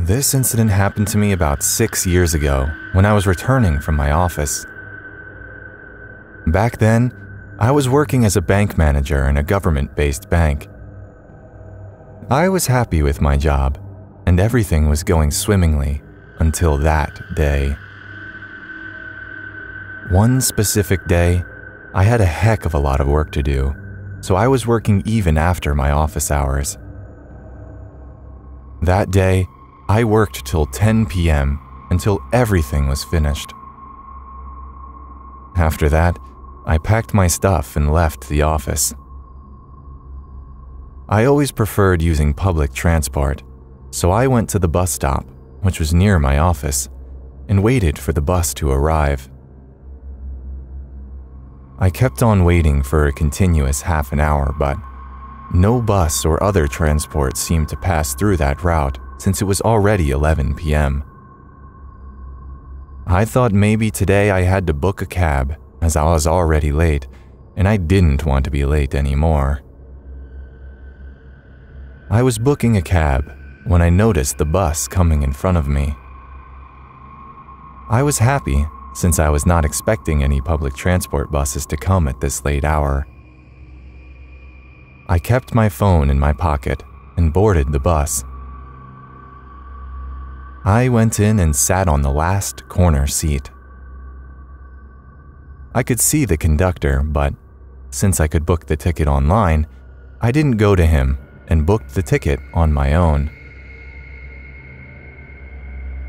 This incident happened to me about 6 years ago when I was returning from my office. Back then, I was working as a bank manager in a government-based bank. I was happy with my job, and everything was going swimmingly until that day. One specific day, I had a heck of a lot of work to do, so I was working even after my office hours. That day, I worked till 10 p.m. until everything was finished. After that, I packed my stuff and left the office. I always preferred using public transport, so I went to the bus stop, which was near my office, and waited for the bus to arrive. I kept on waiting for a continuous half an hour, but no bus or other transport seemed to pass through that route since it was already 11 p.m. I thought maybe today I had to book a cab as I was already late, and I didn't want to be late anymore. I was booking a cab when I noticed the bus coming in front of me. I was happy since I was not expecting any public transport buses to come at this late hour. I kept my phone in my pocket and boarded the bus. I went in and sat on the last corner seat. I could see the conductor, but since I could book the ticket online, I didn't go to him and booked the ticket on my own.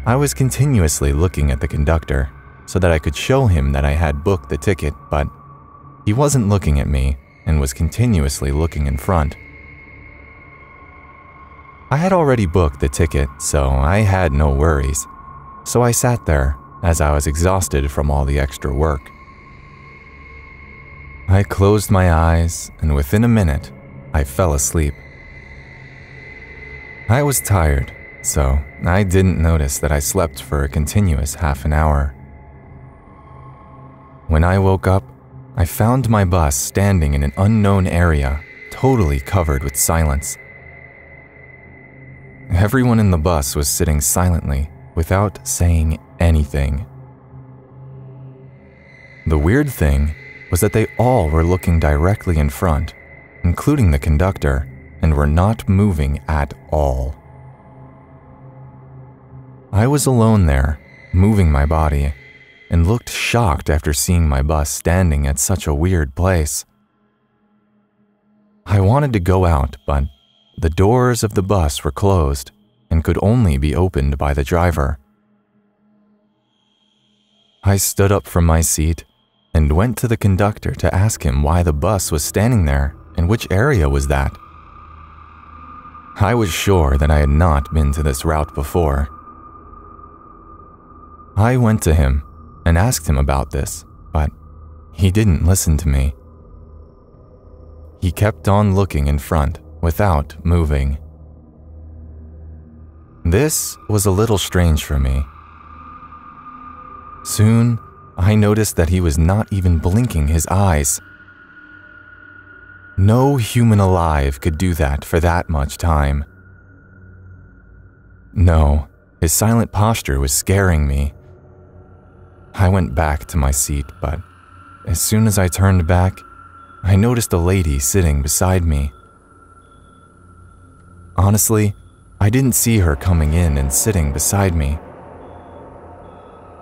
I was continuously looking at the conductor so that I could show him that I had booked the ticket, but he wasn't looking at me and was continuously looking in front. I had already booked the ticket, so I had no worries, so I sat there as I was exhausted from all the extra work. I closed my eyes, and within a minute, I fell asleep. I was tired, so I didn't notice that I slept for a continuous half an hour. When I woke up, I found my bus standing in an unknown area, totally covered with silence. Everyone in the bus was sitting silently, without saying anything. The weird thing was that they all were looking directly in front, including the conductor, and were not moving at all. I was alone there, moving my body, and looked shocked after seeing my bus standing at such a weird place. I wanted to go out, but the doors of the bus were closed and could only be opened by the driver. I stood up from my seat and went to the conductor to ask him why the bus was standing there and which area was that. I was sure that I had not been to this route before. I went to him and asked him about this, but he didn't listen to me. He kept on looking in front without moving. This was a little strange for me. Soon, I noticed that he was not even blinking his eyes. No human alive could do that for that much time. No, his silent posture was scaring me. I went back to my seat, but as soon as I turned back, I noticed a lady sitting beside me. Honestly, I didn't see her coming in and sitting beside me.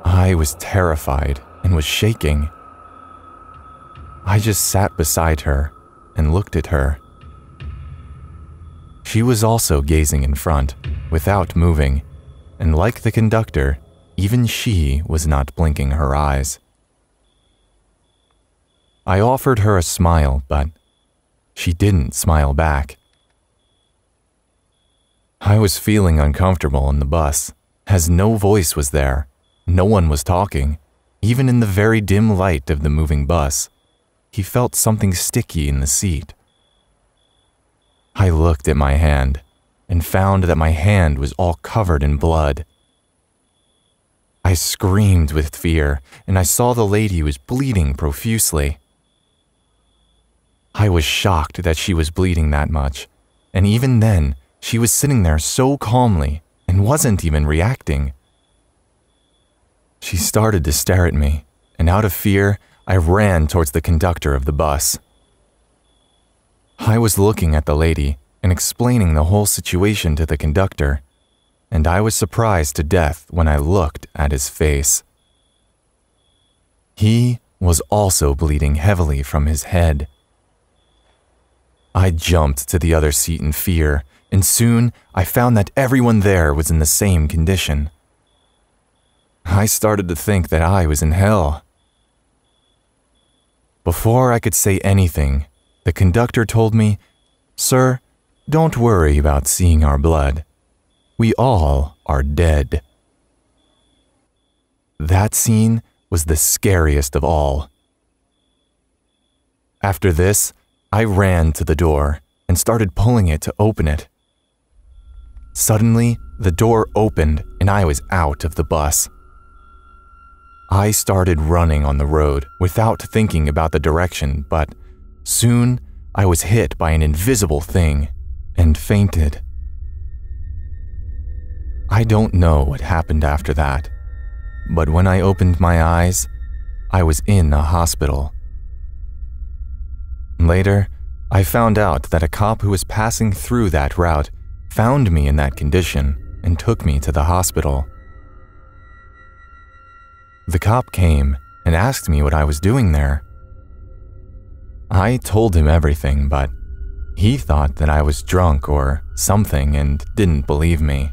I was terrified and was shaking. I just sat beside her and looked at her. She was also gazing in front, without moving, and like the conductor, even she was not blinking her eyes. I offered her a smile, but she didn't smile back. I was feeling uncomfortable in the bus, as no voice was there, no one was talking, even in the very dim light of the moving bus. He felt something sticky in the seat. I looked at my hand and found that my hand was all covered in blood. I screamed with fear, and I saw the lady was bleeding profusely. I was shocked that she was bleeding that much, and even then, she was sitting there so calmly and wasn't even reacting. She started to stare at me, and out of fear, I ran towards the conductor of the bus. I was looking at the lady and explaining the whole situation to the conductor, and I was surprised to death when I looked at his face. He was also bleeding heavily from his head. I jumped to the other seat in fear, and soon I found that everyone there was in the same condition. I started to think that I was in hell. Before I could say anything, the conductor told me, "Sir, don't worry about seeing our blood. We all are dead." That scene was the scariest of all. After this, I ran to the door and started pulling it to open it. Suddenly, the door opened and I was out of the bus. I started running on the road without thinking about the direction, but soon I was hit by an invisible thing and fainted. I don't know what happened after that, but when I opened my eyes, I was in a hospital. Later, I found out that a cop who was passing through that route found me in that condition and took me to the hospital. The cop came and asked me what I was doing there. I told him everything, but he thought that I was drunk or something and didn't believe me.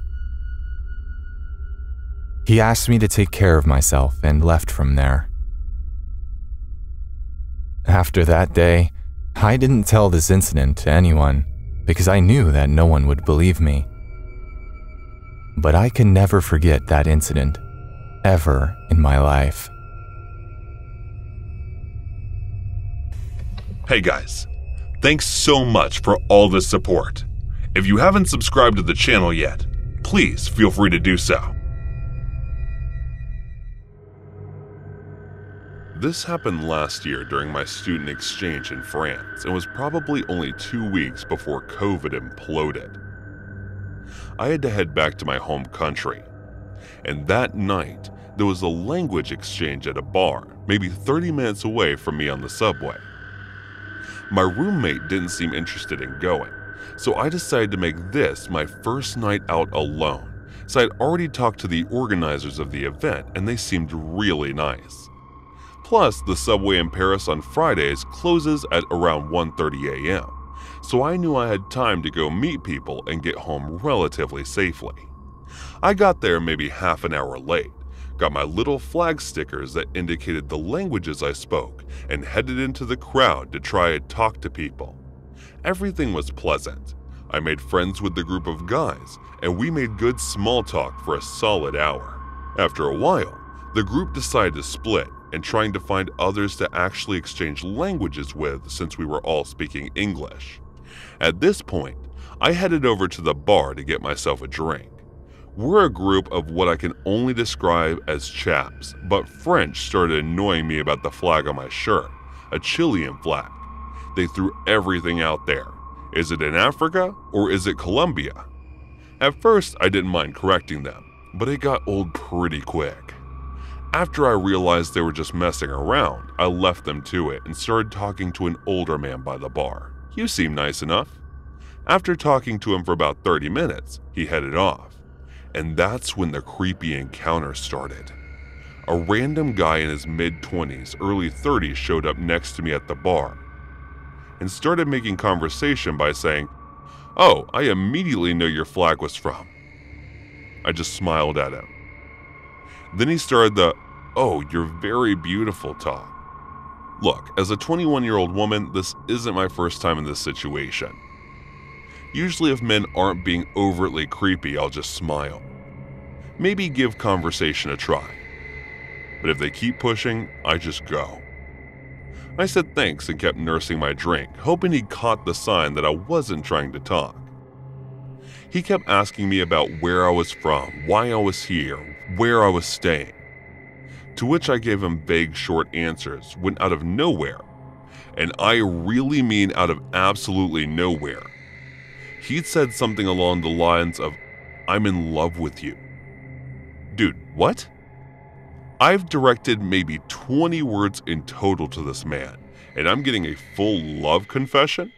He asked me to take care of myself and left from there. After that day, I didn't tell this incident to anyone because I knew that no one would believe me. But I can never forget that incident ever in my life. Hey guys, thanks so much for all the support. If you haven't subscribed to the channel yet, please feel free to do so. This happened last year during my student exchange in France and was probably only 2 weeks before COVID imploded. I had to head back to my home country, and that night there was a language exchange at a bar, maybe 30 minutes away from me on the subway. My roommate didn't seem interested in going, so I decided to make this my first night out alone, so I'd already talked to the organizers of the event and they seemed really nice. Plus, the subway in Paris on Fridays closes at around 1:30 a.m., so I knew I had time to go meet people and get home relatively safely. I got there maybe half an hour late, got my little flag stickers that indicated the languages I spoke, and headed into the crowd to try and talk to people. Everything was pleasant. I made friends with the group of guys, and we made good small talk for a solid hour. After a while, the group decided to split and trying to find others to actually exchange languages with since we were all speaking English. At this point, I headed over to the bar to get myself a drink. We're a group of what I can only describe as chaps, but French started annoying me about the flag on my shirt, a Chilean flag. They threw everything out there. Is it in Africa or is it Colombia? At first, I didn't mind correcting them, but it got old pretty quick. After I realized they were just messing around, I left them to it and started talking to an older man by the bar. You seem nice enough. After talking to him for about 30 minutes, he headed off. And that's when the creepy encounter started. A random guy in his mid-20s, early 30s showed up next to me at the bar and started making conversation by saying, "Oh, I immediately know your flag was from." I just smiled at him. Then he started the, "Oh, you're very beautiful" talk. Look, as a 21-year-old woman, this isn't my first time in this situation. Usually if men aren't being overtly creepy, I'll just smile. Maybe give conversation a try. But if they keep pushing, I just go. I said thanks and kept nursing my drink, hoping he caught the sign that I wasn't trying to talk. He kept asking me about where I was from, why I was here, where I was staying. To which I gave him vague short answers when out of nowhere, and I really mean out of absolutely nowhere, he'd said something along the lines of, I'm in love with you. Dude, what? I've directed maybe 20 words in total to this man, and I'm getting a full love confession?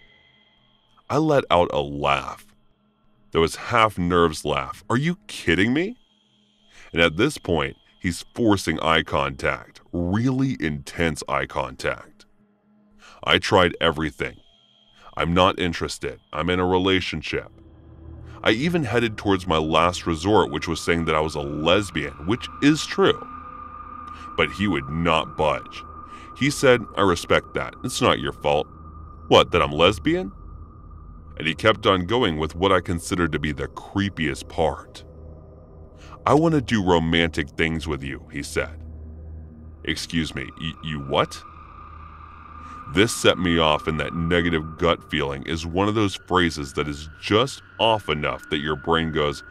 I let out a laugh. That was half nerves laugh. Are you kidding me? And at this point, he's forcing eye contact, really intense eye contact. I tried everything. I'm not interested. I'm in a relationship. I even headed towards my last resort, which was saying that I was a lesbian, which is true. But he would not budge. He said, I respect that. It's not your fault. What, that I'm lesbian? And he kept on going with what I considered to be the creepiest part. I want to do romantic things with you, he said. Excuse me, you what? This set me off, and that negative gut feeling is one of those phrases that is just off enough that your brain goes,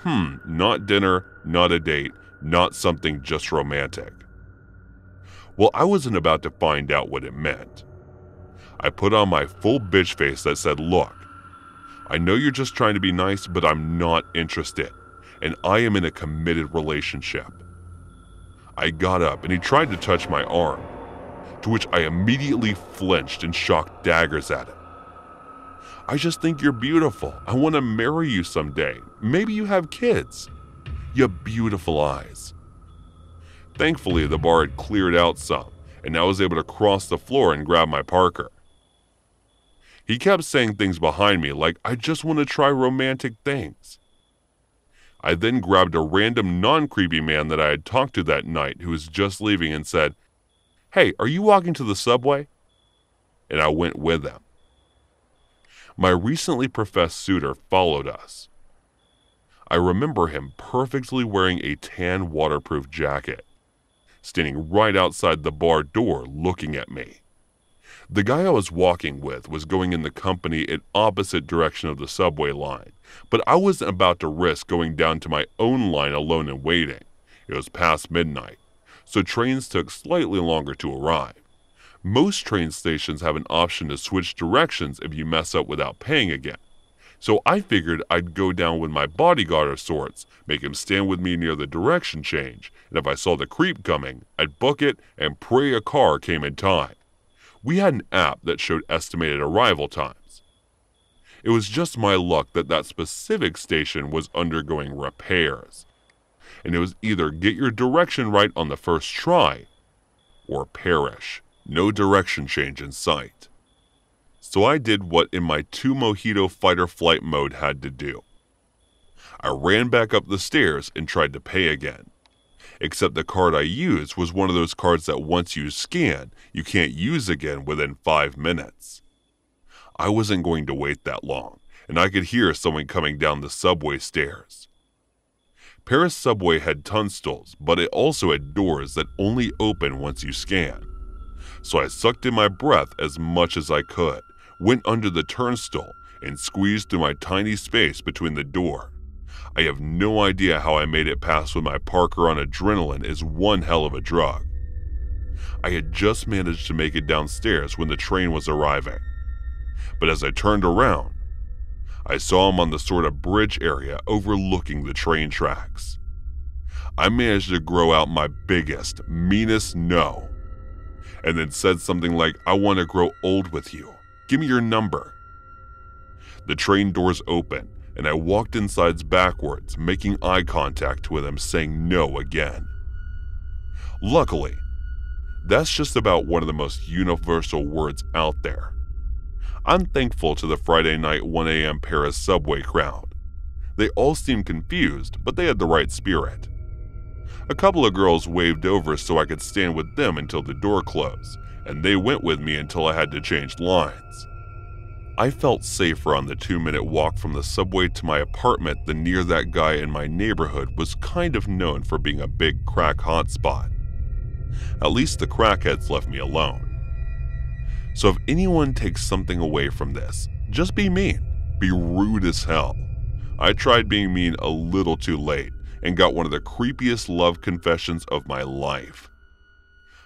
not dinner, not a date, not something just romantic. Well, I wasn't about to find out what it meant. I put on my full bitch face that said, look, I know you're just trying to be nice, but I'm not interested, and I am in a committed relationship. I got up and he tried to touch my arm, to which I immediately flinched and shocked daggers at him. I just think you're beautiful. I want to marry you someday. Maybe you have kids. You have beautiful eyes. Thankfully, the bar had cleared out some, and I was able to cross the floor and grab my Parker. He kept saying things behind me like, I just want to try romantic things. I then grabbed a random non-creepy man that I had talked to that night who was just leaving and said, hey, are you walking to the subway? And I went with him. My recently professed suitor followed us. I remember him perfectly wearing a tan waterproof jacket, standing right outside the bar door looking at me. The guy I was walking with was going in the company in opposite direction of the subway line, but I wasn't about to risk going down to my own line alone and waiting. It was past midnight, so trains took slightly longer to arrive. Most train stations have an option to switch directions if you mess up without paying again. So I figured I'd go down with my bodyguard of sorts, make him stand with me near the direction change, and if I saw the creep coming, I'd book it and pray a car came in time. We had an app that showed estimated arrival times. It was just my luck that that specific station was undergoing repairs, and it was either get your direction right on the first try, or perish. No direction change in sight. So I did what in my 2 mojito fight or flight mode had to do. I ran back up the stairs and tried to pay again. Except the card I used was one of those cards that once you scan, you can't use again within 5 minutes. I wasn't going to wait that long, and I could hear someone coming down the subway stairs. Paris subway had turnstiles, but it also had doors that only open once you scan. So I sucked in my breath as much as I could, went under the turnstile, and squeezed through my tiny space between the door. I have no idea how I made it past with my Parker on adrenaline is one hell of a drug. I had just managed to make it downstairs when the train was arriving. But as I turned around, I saw him on the sort of bridge area overlooking the train tracks. I managed to grow out my biggest, meanest no, and then said something like, I want to grow old with you. Give me your number. The train doors opened, and I walked inside backwards, making eye contact with him, saying no again. Luckily, that's just about one of the most universal words out there. I'm thankful to the Friday night 1 a.m. Paris subway crowd. They all seemed confused, but they had the right spirit. A couple of girls waved over so I could stand with them until the door closed, and they went with me until I had to change lines. I felt safer on the 2-minute walk from the subway to my apartment than near that guy in my neighborhood was kind of known for being a big crack hotspot. At least the crackheads left me alone. So if anyone takes something away from this, just be mean. Be rude as hell. I tried being mean a little too late and got one of the creepiest love confessions of my life.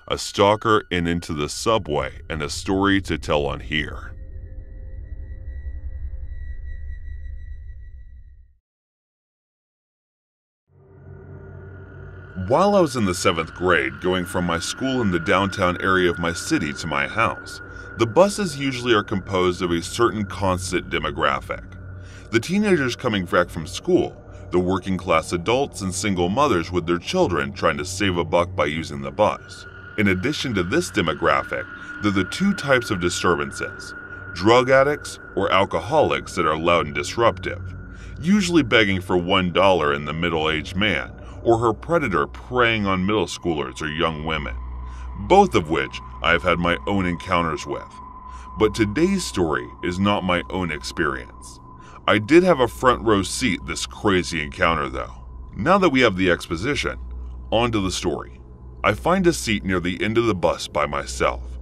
A stalker and into the subway, and a story to tell on here. While I was in the 7th grade, going from my school in the downtown area of my city to my house, the buses usually are composed of a certain constant demographic. The teenagers coming back from school, the working class adults and single mothers with their children trying to save a buck by using the bus. In addition to this demographic, there are the two types of disturbances: drug addicts or alcoholics that are loud and disruptive, usually begging for $1 in the middle-aged man, or her predator preying on middle schoolers or young women, both of which I have had my own encounters with. But today's story is not my own experience. I did have a front row seat this crazy encounter though. Now that we have the exposition, on to the story. I find a seat near the end of the bus by myself.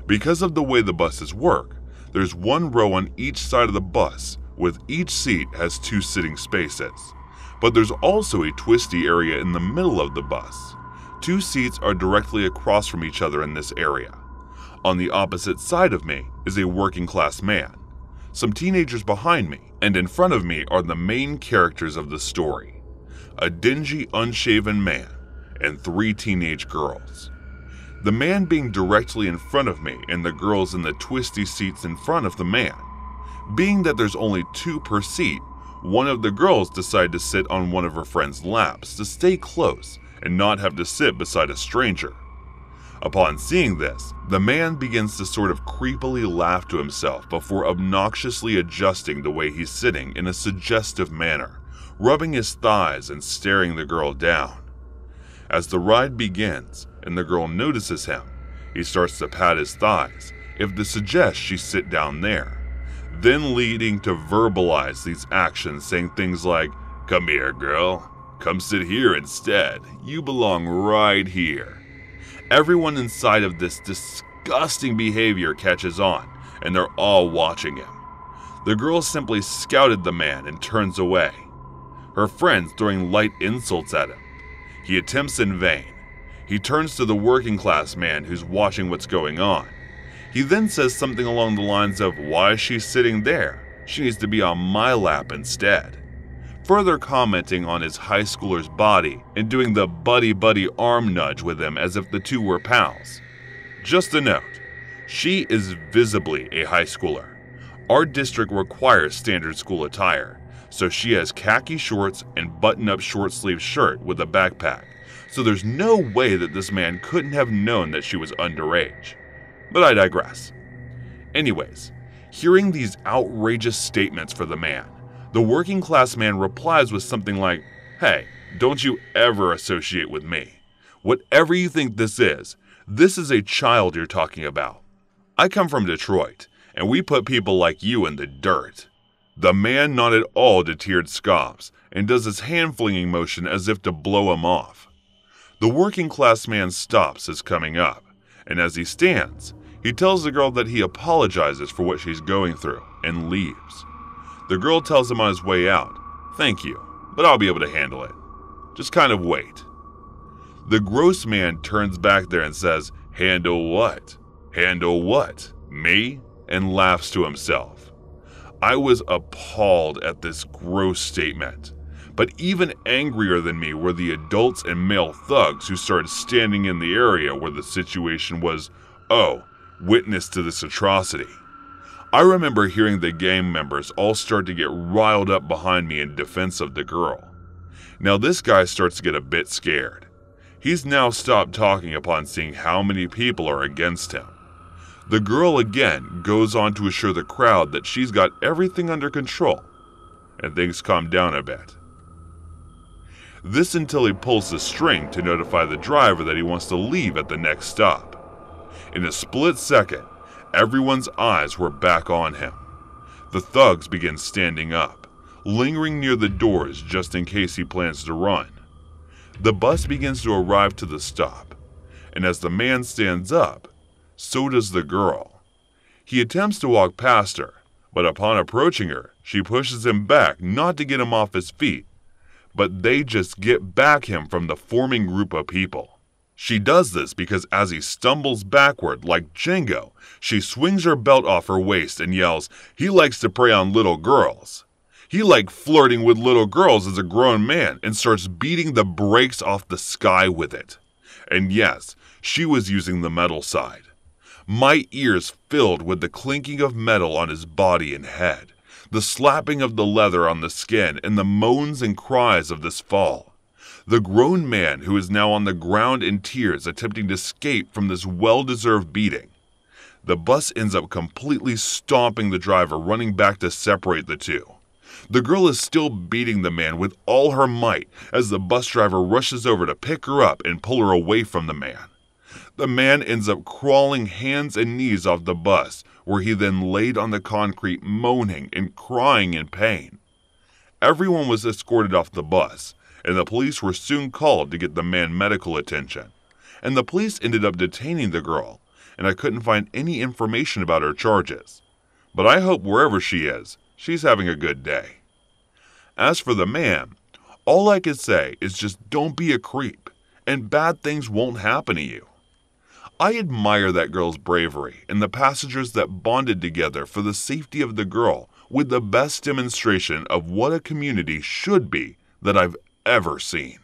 Because of the way the buses work, there's one row on each side of the bus, with each seat has 2 sitting spaces. But there's also a twisty area in the middle of the bus. 2 seats are directly across from each other in this area. On the opposite side of me is a working class man, some teenagers behind me, and in front of me are the main characters of the story: a dingy, unshaven man and 3 teenage girls. The man being directly in front of me and the girls in the twisty seats in front of the man. Being that there's only 2 per seat, one of the girls decided to sit on one of her friend's laps to stay close and not have to sit beside a stranger. Upon seeing this, the man begins to sort of creepily laugh to himself before obnoxiously adjusting the way he's sitting in a suggestive manner, rubbing his thighs and staring the girl down. As the ride begins and the girl notices him, he starts to pat his thighs if to suggest she sit down there, then leading to verbalize these actions, saying things like, "Come here, girl. Come sit here instead. You belong right here." Everyone inside of this disgusting behavior catches on, and they're all watching him. The girl simply scouted the man and turns away, her friends throwing light insults at him. He attempts in vain. He turns to the working class man who's watching what's going on. He then says something along the lines of, "Why is she sitting there? She needs to be on my lap instead." Further commenting on his high schooler's body and doing the buddy-buddy arm nudge with him as if the two were pals. Just a note, she is visibly a high schooler. Our district requires standard school attire, so she has khaki shorts and button-up short-sleeve shirt with a backpack, so there's no way that this man couldn't have known that she was underage. But I digress. Anyways, hearing these outrageous statements for the man, the working class man replies with something like, "Hey, don't you ever associate with me. Whatever you think this is a child you're talking about. I come from Detroit, and we put people like you in the dirt." The man not at all deterred scoffs and does his hand-flinging motion as if to blow him off. The working class man stops his coming up, and as he stands, he tells the girl that he apologizes for what she's going through and leaves. The girl tells him on his way out, "Thank you, but I'll be able to handle it. Just kind of wait." The gross man turns back there and says, "Handle what? Handle what? Me?" and laughs to himself. I was appalled at this gross statement, but even angrier than me were the adults and male thugs who started standing in the area where the situation was, witness to this atrocity. I remember hearing the gang members all start to get riled up behind me in defense of the girl. Now this guy starts to get a bit scared. He's now stopped talking upon seeing how many people are against him. The girl again goes on to assure the crowd that she's got everything under control, and things calm down a bit. This until he pulls the string to notify the driver that he wants to leave at the next stop. In a split second, everyone's eyes were back on him. The thugs begin standing up, lingering near the doors just in case he plans to run. The bus begins to arrive to the stop, and as the man stands up, so does the girl. He attempts to walk past her, but upon approaching her, she pushes him back not to get him off his feet, but they just get back him from the forming group of people. She does this because as he stumbles backward like Django, she swings her belt off her waist and yells, "He likes to prey on little girls." He liked flirting with little girls as a grown man and starts beating the brakes off the sky with it. And yes, she was using the metal side. My ears filled with the clinking of metal on his body and head, the slapping of the leather on the skin, and the moans and cries of this fall. The grown man who is now on the ground in tears attempting to escape from this well-deserved beating. The bus ends up completely stomping the driver, running back to separate the two. The girl is still beating the man with all her might as the bus driver rushes over to pick her up and pull her away from the man. The man ends up crawling hands and knees off the bus, where he then laid on the concrete moaning and crying in pain. Everyone was escorted off the bus, and the police were soon called to get the man medical attention. And the police ended up detaining the girl, and I couldn't find any information about her charges. But I hope wherever she is, she's having a good day. As for the man, all I can say is just don't be a creep, and bad things won't happen to you. I admire that girl's bravery and the passengers that bonded together for the safety of the girl with the best demonstration of what a community should be that I've ever seen.